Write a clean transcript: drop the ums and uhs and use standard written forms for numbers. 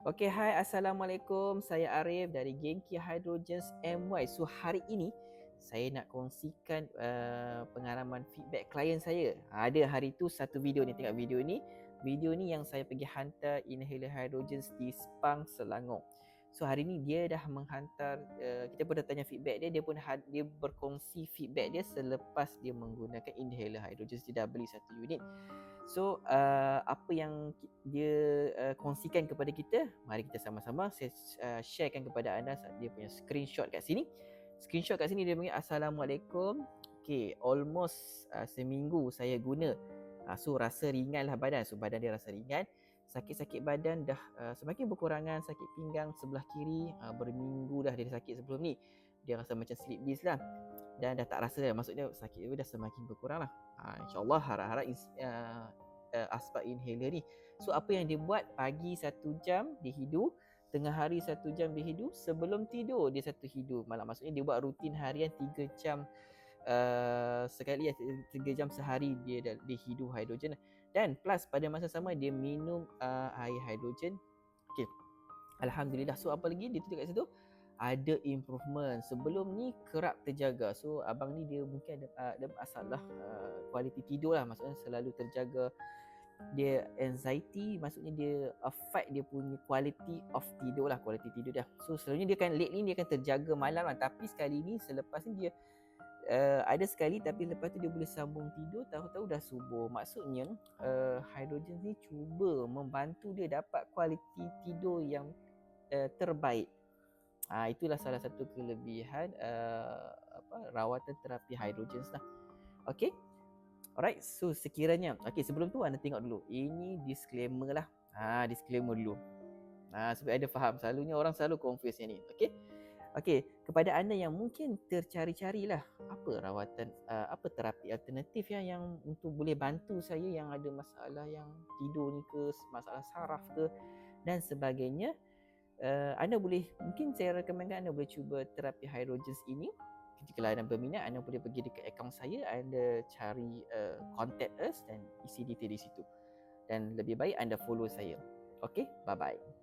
Okay, hai, Assalamualaikum. Saya Arif dari Genki Hydrogens MY. So, hari ini saya nak kongsikan pengalaman feedback klien saya. Ada hari tu satu video ni, tengok video ni. Video ni yang saya pergi hantar inhaler hydrogens di Sepang, Selangor. So, hari ni dia dah menghantar, kita pun dah tanya feedback dia. Dia berkongsi feedback dia selepas dia menggunakan inhaler hydrogens. Dia dah beli satu unit. So apa yang dia kongsikan kepada kita, mari kita sama-sama saya sharekan kepada anda dia punya screenshot kat sini. Screenshot kat sini dia punya Assalamualaikum. Okay, almost seminggu saya guna. So rasa ringan lah badan. So badan dia rasa ringan. Sakit-sakit badan dah semakin berkurangan. Sakit pinggang sebelah kiri, berminggu dah dia sakit sebelum ni. Dia rasa macam sleep disc lah. Dan dah tak rasa dah, maksudnya sakit tu dah semakin berkurang lah. InsyaAllah harap-harap asbab inhaler ni. So apa yang dia buat, pagi 1 jam dia hidu, tengah hari 1 jam dia hidu, sebelum tidur dia 1 hidu malam. Maksudnya dia buat rutin harian 3 jam sekali, 3 jam sehari dia hidu hidrogen. Dan plus pada masa sama dia minum air hidrogen. Okay, Alhamdulillah. So apa lagi dia tunjuk kat situ, ada improvement. Sebelum ni kerap terjaga. So abang ni dia mungkin ada masalah kualiti tidur lah. Maksudnya selalu terjaga. Dia anxiety, maksudnya dia affect dia punya quality of tidur lah, quality tidur dia. So selalunya dia kan lately dia akan terjaga malam lah. Tapi sekali ni selepas ni dia ada sekali, tapi lepas tu dia boleh sambung tidur, tahu-tahu dah subuh. Maksudnya hydrogen ni cuba membantu dia dapat kualiti tidur yang terbaik. Itulah salah satu kelebihan rawatan terapi hydrogen lah. Okay, alright. So sekiranya, okay, sebelum tu anda tengok dulu, ini disclaimer lah. Disclaimer dulu. Supaya ada faham. Selalunya orang selalu confuse yang ni. Okay. Okay, kepada anda yang mungkin tercari-carilah apa rawatan, apa terapi alternatif yang untuk boleh bantu saya yang ada masalah yang tidur ni ke, masalah saraf ke dan sebagainya, anda boleh, mungkin saya rekomenkan anda boleh cuba terapi hydrogens ini. Jika anda berminat, anda boleh pergi dekat akaun saya, anda cari contact us dan isi detail di situ. Dan lebih baik anda follow saya. Okay, bye-bye.